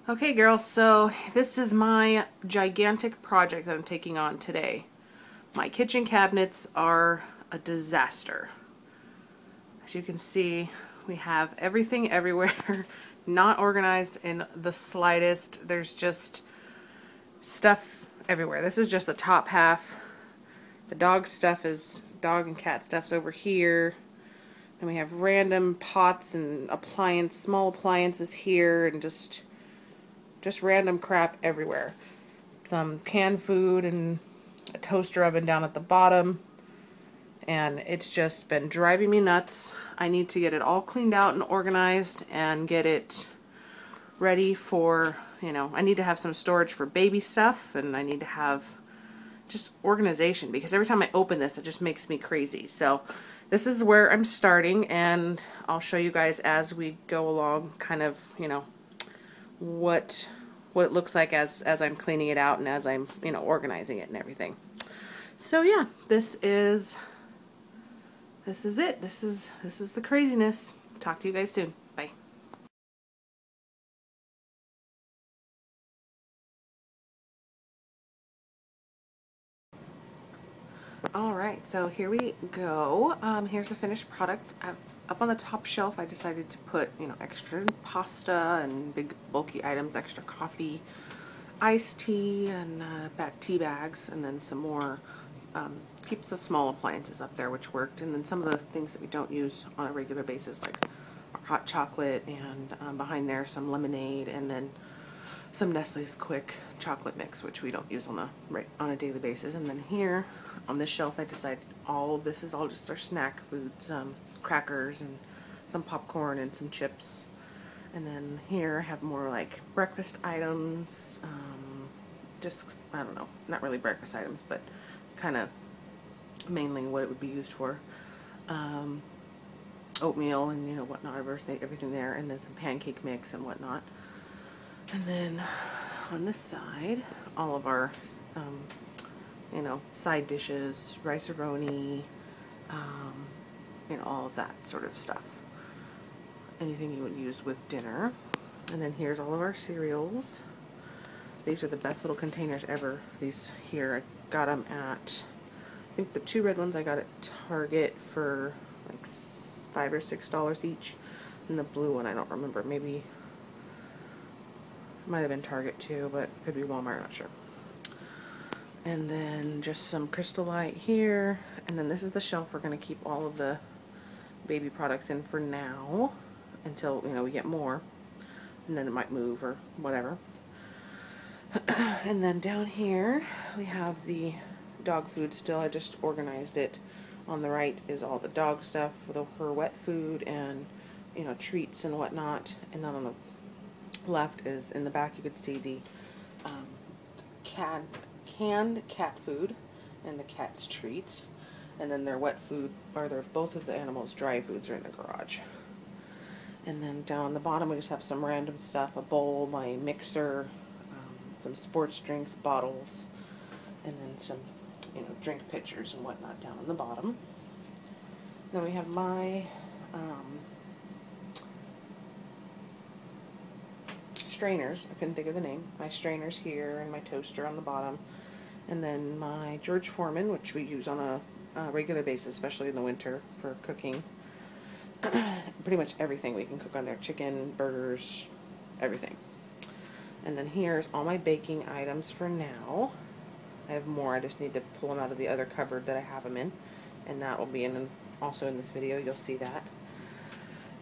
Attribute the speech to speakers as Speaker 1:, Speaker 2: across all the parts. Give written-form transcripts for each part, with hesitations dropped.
Speaker 1: Okay, girls, so this is my gigantic project that I'm taking on today. My kitchen cabinets are a disaster. As you can see, we have everything everywhere, not organized in the slightest. There's just stuff everywhere. This is just the top half. The dog and cat stuff's over here. And we have random pots and small appliances here, and just random crap everywhere. Some canned food and a toaster oven down at the bottom. And it's just been driving me nuts. I need to get it all cleaned out and organized and get it ready for, I need to have some storage for baby stuff, and I need to have just organization, because every time I open this, it just makes me crazy. So this is where I'm starting, and I'll show you guys as we go along kind of, what it looks like as I'm cleaning it out and as I'm, organizing it and everything. So yeah, this is it. This is the craziness. Talk to you guys soon. Bye. Alright, so here we go. Here's the finished product. Up on the top shelf I decided to put, extra pasta and big bulky items, extra coffee, iced tea, and tea bags, and then some more, keeps the small appliances up there, which worked, and then some of the things that we don't use on a regular basis, like our hot chocolate, and behind there some lemonade, and then some Nestle's Quick chocolate mix, which we don't use on a daily basis. And then here on this shelf I decided this is all just our snack foods, crackers and some popcorn and some chips. And then here I have more like breakfast items, just, I don't know, not really breakfast items, but kind of mainly what it would be used for. Oatmeal and whatnot, everything there, and then some pancake mix and whatnot. And then on this side, all of our, side dishes, rice-a-roni, all of that sort of stuff. Anything you would use with dinner. And then here's all of our cereals. These are the best little containers ever. These here, I got them at, I think the two red ones I got at Target for like $5 or $6 each. And the blue one, I don't remember, maybe might have been Target too, but could be Walmart, not sure. And then just some Crystal Light here, and then this is the shelf we're going to keep all of the baby products in for now, until we get more, and then it might move or whatever. And then down here we have the dog food still. I just organized it. On the right is all the dog stuff with her wet food and treats and whatnot, and then on the left is, in the back you could see the canned cat food and the cat's treats, and then their wet food, or both of the animals' dry foods, are in the garage. And then down the bottom we just have some random stuff, a bowl, my mixer, some sports drinks bottles, and then some drink pitchers and whatnot down on the bottom. Then we have my strainers. I couldn't think of the name. My strainers here, and my toaster on the bottom, and then my George Foreman, which we use on a regular basis, especially in the winter for cooking. Pretty much everything we can cook on there: chicken, burgers, everything. And then here's all my baking items for now. I have more. I just need to pull them out of the other cupboard that I have them in, and that will be also in this video. You'll see that.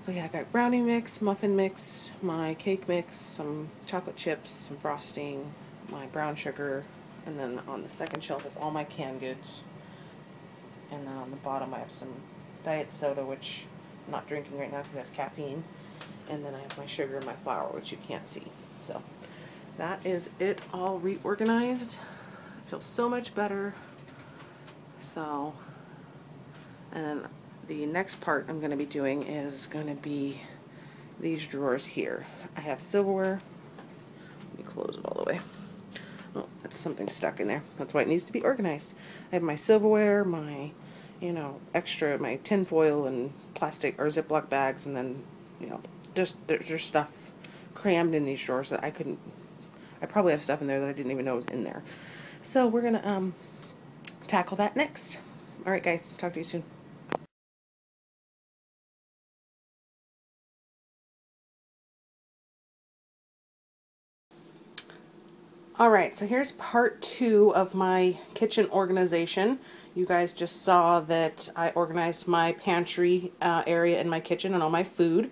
Speaker 1: But yeah, I got brownie mix, muffin mix, my cake mix, some chocolate chips, some frosting, my brown sugar, and then on the second shelf is all my canned goods. And then on the bottom I have some diet soda, which I'm not drinking right now because that's caffeine. And then I have my sugar and my flour, which you can't see. So that is it, all reorganized. I feel so much better. So, and then the next part I'm going to be doing is going to be these drawers here. I have silverware. Let me close it all the way. Oh, that's something stuck in there. That's why it needs to be organized. I have my silverware, my, extra, my tin foil and plastic or Ziploc bags, and then, just there's stuff crammed in these drawers that I probably have stuff in there that I didn't even know was in there. So we're gonna tackle that next. Alright guys, talk to you soon. Alright, so here's part 2 of my kitchen organization. You guys just saw that I organized my pantry area in my kitchen and all my food.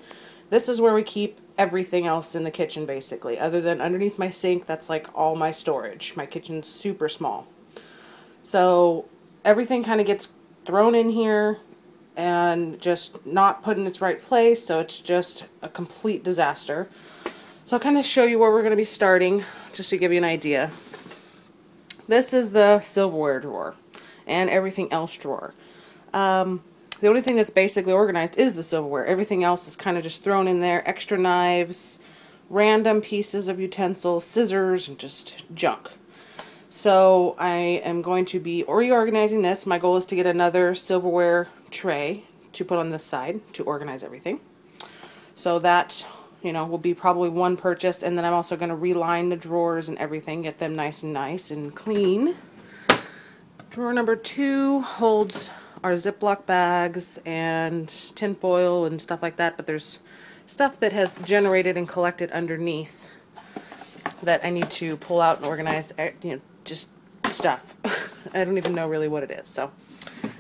Speaker 1: This is where we keep everything else in the kitchen basically, other than underneath my sink. That's like all my storage. My kitchen's super small. So everything kind of gets thrown in here and just not put in its right place, so it's just a complete disaster. So I'll kind of show you where we're going to be starting, just to give you an idea. This is the silverware drawer and everything else drawer. The only thing that's basically organized is the silverware. Everything else is kind of just thrown in there. Extra knives, random pieces of utensils, scissors, and just junk. So I am going to be reorganizing this. My goal is to get another silverware tray to put on this side to organize everything. So that, you know, will be probably one purchase, and then I'm also going to reline the drawers and everything, get them nice and clean. Drawer number 2 holds our Ziploc bags and tin foil and stuff like that, but there's stuff that has generated and collected underneath that I need to pull out and organize, you know, just stuff. I don't even know really what it is. So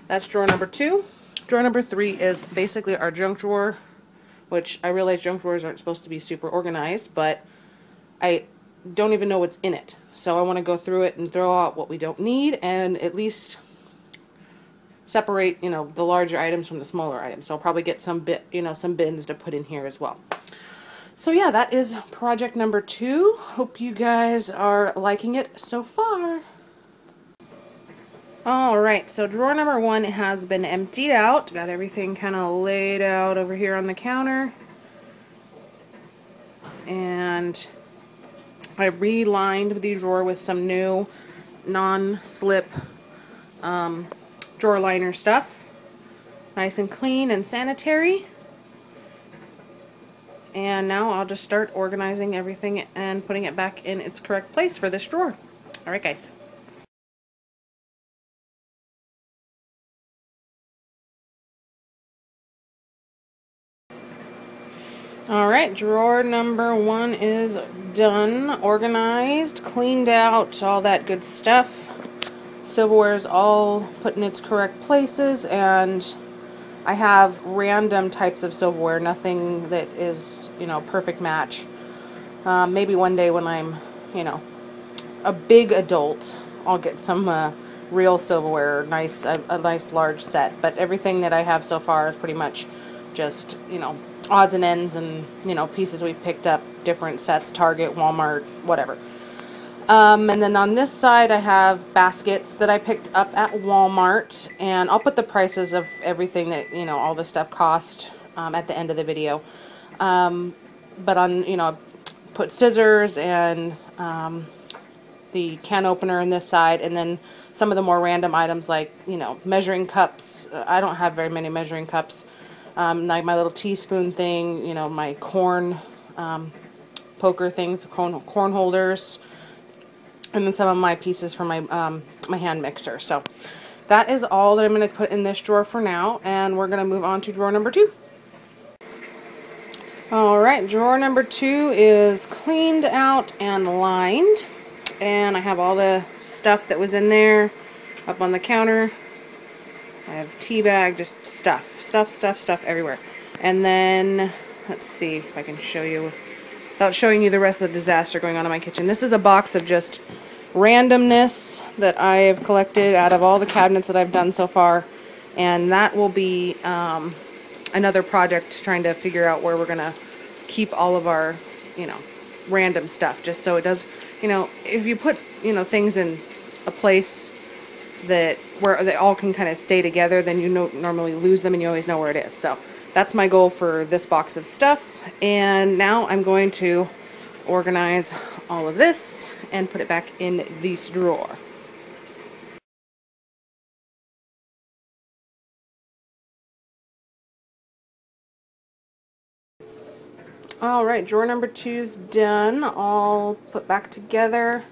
Speaker 1: that's drawer number 2. Drawer number 3 is basically our junk drawer, which I realize junk drawers aren't supposed to be super organized, but I don't even know what's in it. So I want to go through it and throw out what we don't need and at least separate, you know, the larger items from the smaller items. So I'll probably get some bins to put in here as well. So yeah, that is project number 2. Hope you guys are liking it so far. Alright, so drawer number 1 has been emptied out. Got everything kind of laid out over here on the counter. And I relined the drawer with some new non-slip drawer liner stuff. Nice and clean and sanitary. And now I'll just start organizing everything and putting it back in its correct place for this drawer. Alright guys. Alright, drawer number 1 is done, organized, cleaned out, all that good stuff. Silverware is all put in its correct places, and I have random types of silverware, nothing that is, you know, perfect match. Maybe one day when I'm, you know, a big adult, I'll get some real silverware, a nice large set. But everything that I have so far is pretty much just, you know, odds and ends and, you know, pieces we've picked up, different sets, Target, Walmart, whatever. And then on this side I have baskets that I picked up at Walmart, and I'll put the prices of everything that, you know, all this stuff cost at the end of the video. But on, you know, put scissors and the can opener on this side, and then some of the more random items like, you know, measuring cups. I don't have very many measuring cups. Like my little teaspoon thing, you know, my corn poker things, corn holders, and then some of my pieces for my my hand mixer. So that is all that I'm going to put in this drawer for now, and we're going to move on to drawer number 2. Alright, drawer number 2 is cleaned out and lined, and I have all the stuff that was in there up on the counter. I have tea bag, just stuff everywhere. And then, let's see if I can show you, without showing you the rest of the disaster going on in my kitchen. This is a box of just randomness that I have collected out of all the cabinets that I've done so far. And that will be another project, trying to figure out where we're going to keep all of our, you know, random stuff. Just so it does, you know, if you put, you know, things in a place that where they all can kind of stay together, then you normally lose them and you always know where it is. So that's my goal for this box of stuff. And now I'm going to organize all of this and put it back in this drawer. Alright, drawer number 2's done, all put back together.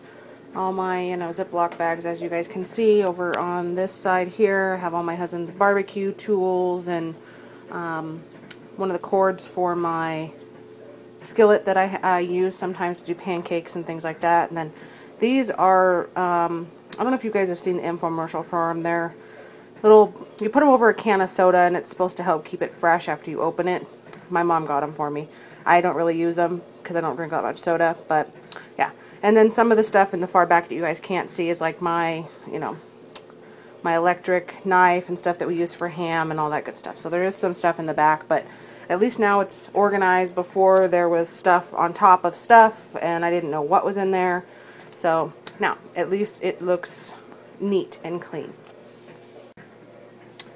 Speaker 1: All my, Ziploc bags, as you guys can see. Over on this side here, I have all my husband's barbecue tools and one of the cords for my skillet that I use sometimes to do pancakes and things like that. And then these are, I don't know if you guys have seen the infomercial for them. They're little, you put them over a can of soda and it's supposed to help keep it fresh after you open it. My mom got them for me. I don't really use them because I don't drink that much soda, but yeah. And then some of the stuff in the far back that you guys can't see is like my, my electric knife and stuff that we use for ham and all that good stuff. So there is some stuff in the back, but at least now it's organized. Before there was stuff on top of stuff and I didn't know what was in there. So now at least it looks neat and clean.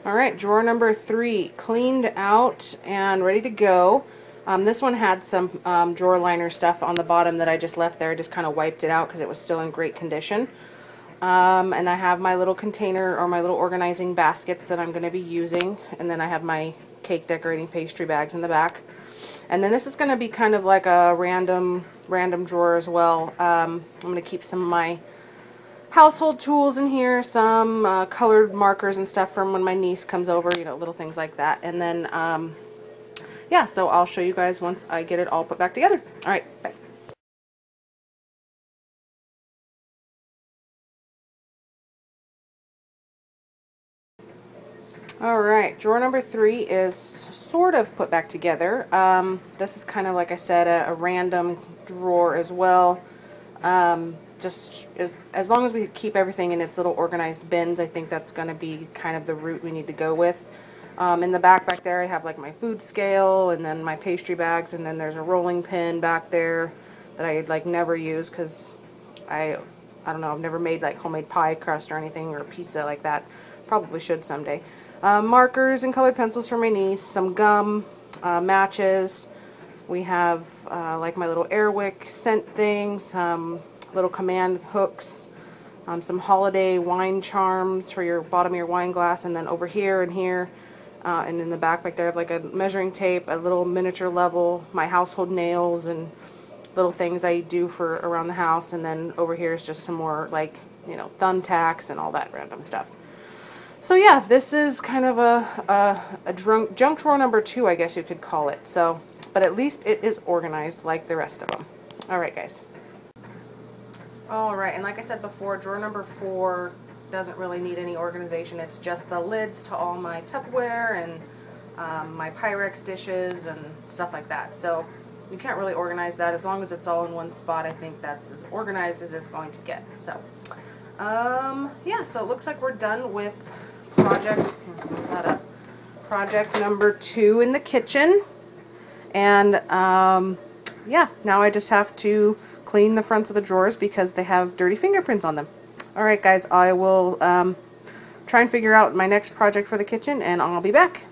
Speaker 1: Alright, drawer number 3 cleaned out and ready to go. This one had some drawer liner stuff on the bottom that I just left there. Just kind of wiped it out because it was still in great condition. And I have my little container or my little organizing baskets that I'm going to be using. And then I have my cake decorating pastry bags in the back. And then this is going to be kind of like a random drawer as well. I'm going to keep some of my household tools in here, some colored markers and stuff from when my niece comes over, little things like that. And then, yeah, so I'll show you guys once I get it all put back together. Alright, bye. Alright, drawer number 3 is sort of put back together. This is kind of, like I said, a random drawer as well. Just as long as we keep everything in its little organized bins, I think that's going to be kind of the route we need to go with. In the back there, I have like my food scale and then my pastry bags, and then there's a rolling pin back there that I like never use because I don't know, I've never made like homemade pie crust or anything or pizza like that. Probably should someday. Markers and colored pencils for my niece, some gum, matches. We have like my little Airwick scent thing, some little command hooks, some holiday wine charms for your bottom of your wine glass, and then over here and here and in the back there I have like a measuring tape, a little miniature level, my household nails and little things I do for around the house, and then over here is just some more like thumbtacks and all that random stuff. So yeah, this is kind of a junk drawer number 2, I guess you could call it. So, but at least it is organized like the rest of them. Alright guys. Alright, and like I said before, drawer number 4 doesn't really need any organization. It's just the lids to all my Tupperware and my Pyrex dishes and stuff like that. So you can't really organize that. As long as it's all in one spot, I think that's as organized as it's going to get. So, yeah, so it looks like we're done with project number 2 in the kitchen. And, yeah, now I just have to clean the fronts of the drawers because they have dirty fingerprints on them. Alright guys, I will try and figure out my next project for the kitchen and I'll be back.